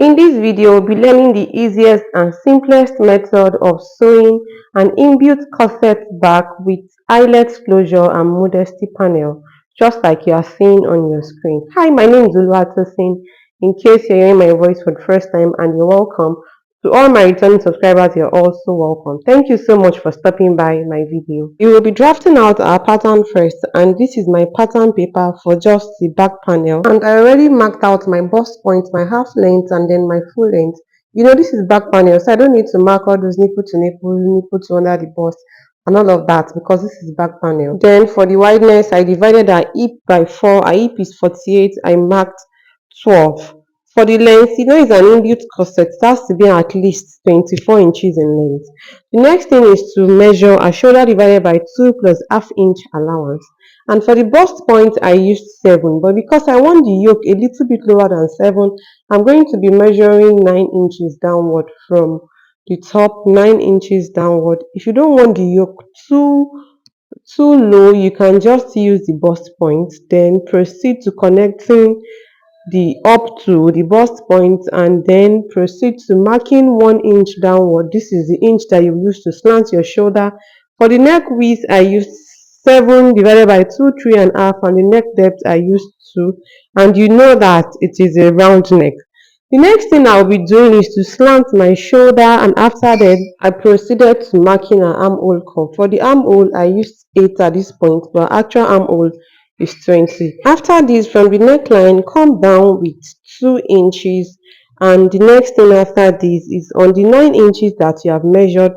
In this video, we'll be learning the easiest and simplest method of sewing an inbuilt corset back with eyelet closure and modesty panel, just like you are seeing on your screen. Hi, my name is Oluwatosin. In case you're hearing my voice for the first time, and you're welcome. To all my returning subscribers, you're also welcome. Thank you so much for stopping by my video. We will be drafting out our pattern first, and this is my pattern paper for just the back panel. And I already marked out my bust point, my half length, and then my full length. This is back panel, so I don't need to mark all those nipple to under the bust and all of that, because this is back panel. Then for the wideness, I divided our hip by 4. Our hip is 48. I marked 12. For the length, it's an inbuilt corset. It has to be at least 24 inches in length. The next thing is to measure a shoulder divided by 2 plus half-inch allowance. And for the bust point, I used 7. But because I want the yoke a little bit lower than 7, I'm going to be measuring 9 inches downward from the top, 9 inches downward. If you don't want the yoke too low, you can just use the bust point. Then proceed to connecting the up to the bust point, and then proceed to marking 1 inch downward. This is the inch that you use to slant your shoulder. For the neck width, I used 7 divided by 2, 3.5, and the neck depth I used 2, and you know that it is a round neck. The next thing I'll be doing is to slant my shoulder, and after that I proceeded to marking an armhole curve. For the armhole, I used 8 at this point, but actual armhole is 20. After this, from the neckline, come down with 2 inches, and the next thing after this is on the 9 inches that you have measured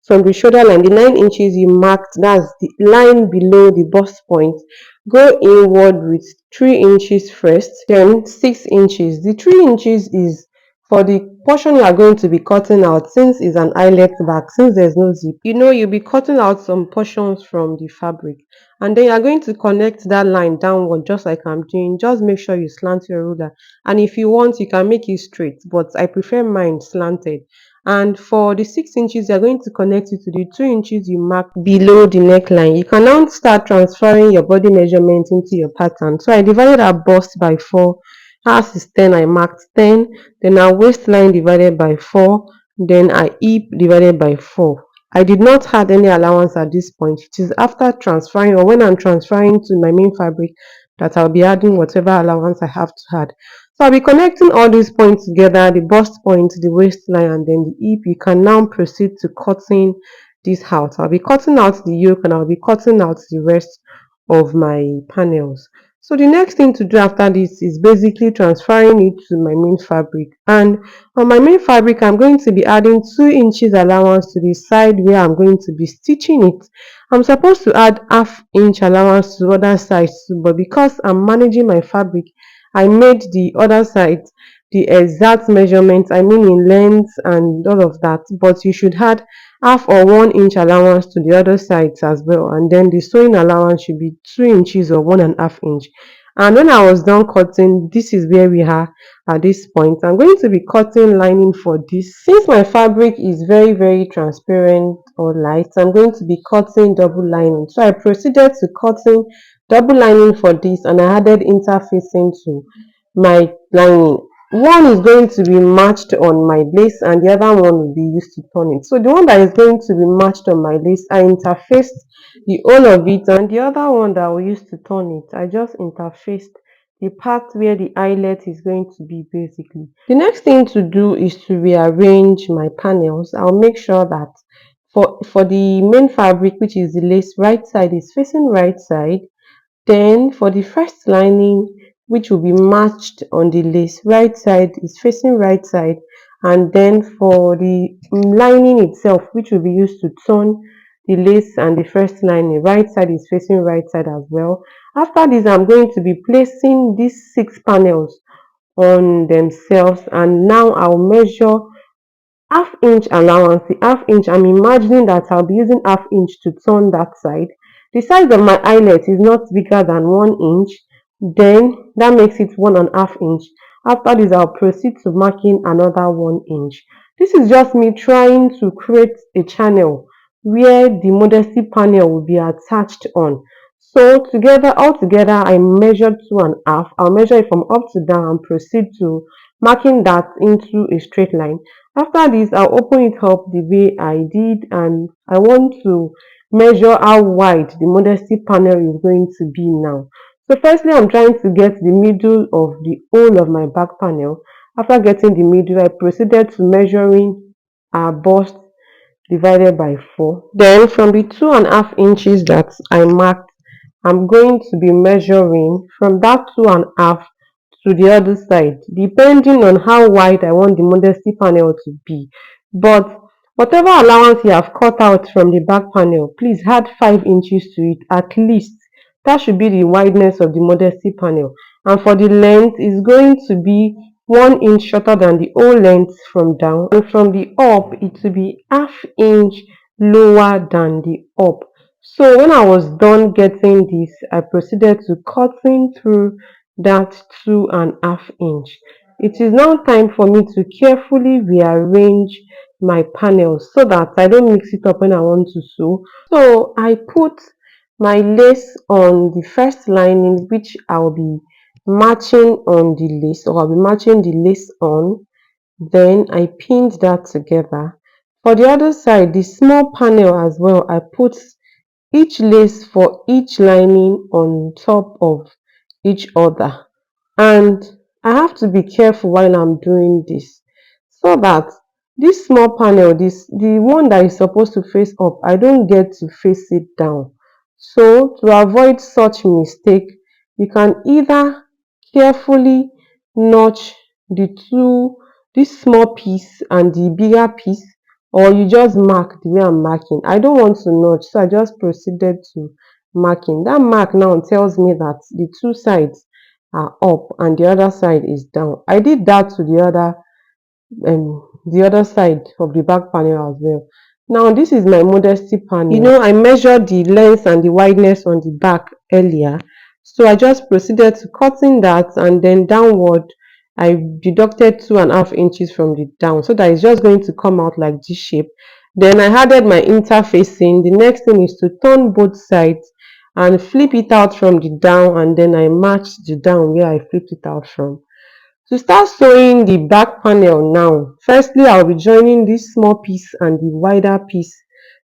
from the shoulder line. The 9 inches you marked, that's the line below the bust point. Go inward with 3 inches first, then 6 inches. The 3 inches is for the portion you are going to be cutting out, since it's an eyelet back, since there's no zip. You'll be cutting out some portions from the fabric, and then you are going to connect that line downward just like I'm doing. Just make sure you slant your ruler, and if you want, you can make it straight, but I prefer mine slanted. And for the 6 inches, you're going to connect it to the 2 inches you mark below the neckline. You can now start transferring your body measurement into your pattern. So I divided our bust by 4. As is 10, I marked 10. Then our waistline divided by 4. Then our hip divided by 4. I did not add any allowance at this point. It is after transferring, or when I'm transferring to my main fabric, that I'll be adding whatever allowance I have to add. So I'll be connecting all these points together, the bust point, the waistline, and then the hip. You can now proceed to cutting this out. I'll be cutting out the yoke, and I'll be cutting out the rest of my panels. So the next thing to do after this is basically transferring it to my main fabric. And on my main fabric, I'm going to be adding 2 inches allowance to the side where I'm going to be stitching it. I'm supposed to add half-inch allowance to the other side too, but because I'm managing my fabric, I made the other side the exact measurement, in length and all of that. But you should add half or 1 inch allowance to the other sides as well, and then the sewing allowance should be 2 inches or 1.5 inch. And when I was done cutting, this is where we are at this point. I'm going to be cutting lining for this. Since my fabric is very, very transparent or light, I'm going to be cutting double lining. So I proceeded to cutting double lining for this, and I added interfacing to my lining. One is going to be matched on my lace, and the other one will be used to turn it. So the one that is going to be matched on my lace, I interfaced the whole of it, and the other one that I will use to turn it, I just interfaced the part where the eyelet is going to be basically. The next thing to do is to rearrange my panels. I'll make sure that for the main fabric, which is the lace, right side is facing right side. Then for the first lining, which will be matched on the lace, right side is facing right side. And then for the lining itself, which will be used to turn the lace and the first lining, right side is facing right side as well. After this, I'm going to be placing these 6 panels on themselves, and now I'll measure half-inch allowance. The half-inch, I'm imagining that I'll be using half-inch to turn that side. The size of my eyelet is not bigger than 1 inch, then that makes it 1.5 inch. After this, I'll proceed to marking another 1 inch. This is just me trying to create a channel where the modesty panel will be attached on. So altogether, I measured 2.5. I'll measure it from up to down and proceed to marking that into a straight line. After this, I'll open it up the way I did, and I want to measure how wide the modesty panel is going to be now. So firstly, I'm trying to get the middle of the whole of my back panel. After getting the middle, I proceeded to measuring our bust divided by 4. Then from the 2.5 inches that I marked, I'm going to be measuring from that 2.5 to the other side, depending on how wide I want the modesty panel to be. But whatever allowance you have cut out from the back panel, please add 5 inches to it at least. That should be the wideness of the modesty panel. And for the length, it's going to be 1 inch shorter than the whole length from down, and from the up it will be ½ inch lower than the up. So when I was done getting this, I proceeded to cutting through that 2.5 inch. It is now time for me to carefully rearrange my panels so that I don't mix it up when I want to sew. So I put my lace on the first lining, which I'll be matching on the lace, or I'll be matching the lace on. Then I pinned that together. For the other side, the small panel as well, I put each lace for each lining on top of each other. And I have to be careful while I'm doing this, so that this small panel, this the one that is supposed to face up, I don't get to face it down. So to avoid such mistake, you can either carefully notch the two, this small piece and the bigger piece, or you just mark the way I'm marking. I don't want to notch, so I just proceeded to marking. That mark now tells me that the two sides are up and the other side is down. I did that to the other side of the back panel as well. Now this is my modesty panel. I measured the length and the wideness on the back earlier, so I just proceeded to cutting that, and then downward I deducted 2.5 inches from the down, so that it's just going to come out like this shape. Then I added my interfacing. The next thing is to turn both sides and flip it out from the down, and then I matched the down where I flipped it out from. To start sewing the back panel now, firstly I'll be joining this small piece and the wider piece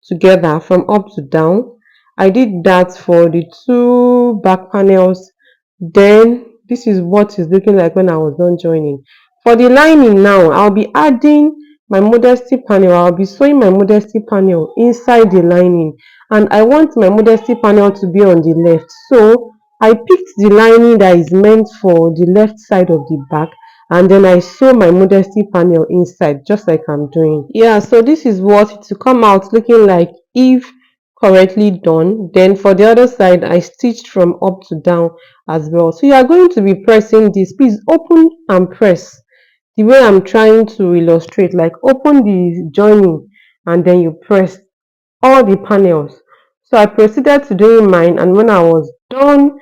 together from up to down. I did that for the two back panels. Then this is what it's looking like when I was done joining. For the lining now, I'll be adding my modesty panel. I'll be sewing my modesty panel inside the lining, and I want my modesty panel to be on the left. So I picked the lining that is meant for the left side of the back, and then I sew my modesty panel inside, just like I'm doing. Yeah, so this is what it will come out looking like if correctly done. Then for the other side, I stitched from up to down as well. So you are going to be pressing this. Please open and press the way I'm trying to illustrate. Like open the joining and then you press all the panels. So I proceeded to doing mine, and when I was done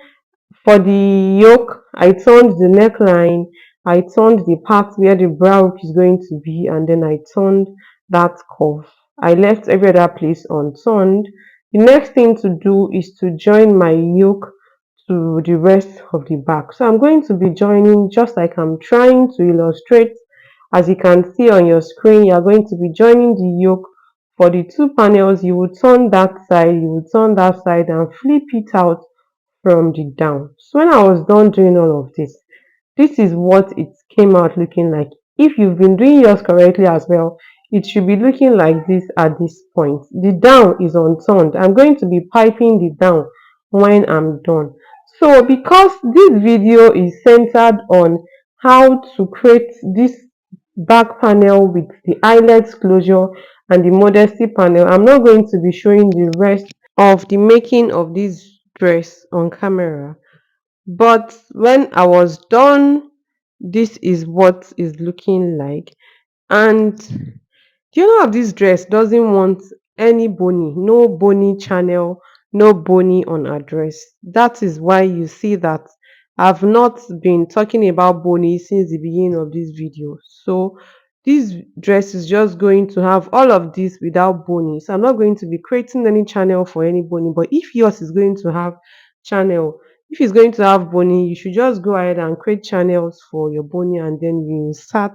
for the yoke, I turned the neckline, I turned the part where the brow hook is going to be, and then I turned that curve. I left every other place unturned. The next thing to do is to join my yoke to the rest of the back. So I'm going to be joining just like I'm trying to illustrate. As you can see on your screen, you are going to be joining the yoke for the two panels. You will turn that side, you will turn that side, and flip it out from the down. So when I was done doing all of this is what it came out looking like. If you've been doing yours correctly as well, it should be looking like this at this point. The down is unturned. I'm going to be piping the down when I'm done. So because this video is centered on how to create this back panel with the eyelet closure and the modesty panel, I'm not going to be showing the rest of the making of this dress on camera. But when I was done, this is what is looking like. And do you know of this dress doesn't want any bony, no bony channel, no bony on her dress. That is why you see that I've not been talking about bony since the beginning of this video. So this dress is just going to have all of this without bony. So I'm not going to be creating any channel for any bony. But if yours is going to have channel, If it's going to have bony, you should just go ahead and create channels for your bony and then you insert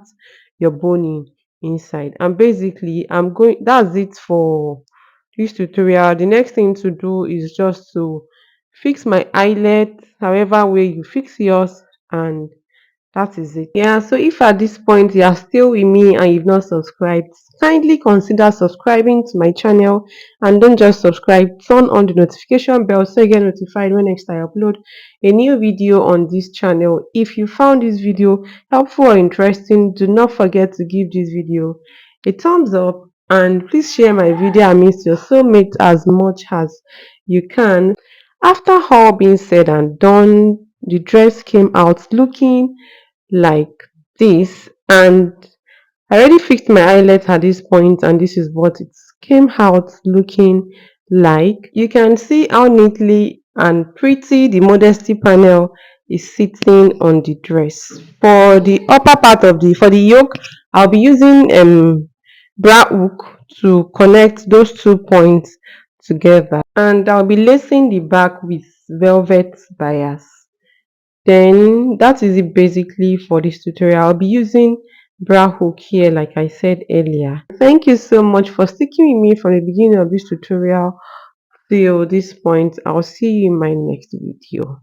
your bony inside. And basically, that's it for this tutorial. The next thing to do is just to fix my eyelet, however way you fix yours, and that is it. Yeah, so if at this point you are still with me and you've not subscribed, kindly consider subscribing to my channel, and don't just subscribe, turn on the notification bell so you get notified when next I upload a new video on this channel. If you found this video helpful or interesting, do not forget to give this video a thumbs up and please share my video amidst your soulmate as much as you can. After all being said and done, the dress came out looking like this, and I already fixed my eyelet at this point, and this is what it came out looking like. You can see how neatly and pretty the modesty panel is sitting on the dress. For the upper part of the yoke, I'll be using bra hook to connect those 2 points together, and I'll be lacing the back with velvet bias. Then that is it basically for this tutorial. I'll be using bra hook here like I said earlier. Thank you so much for sticking with me from the beginning of this tutorial till this point. I'll see you in my next video.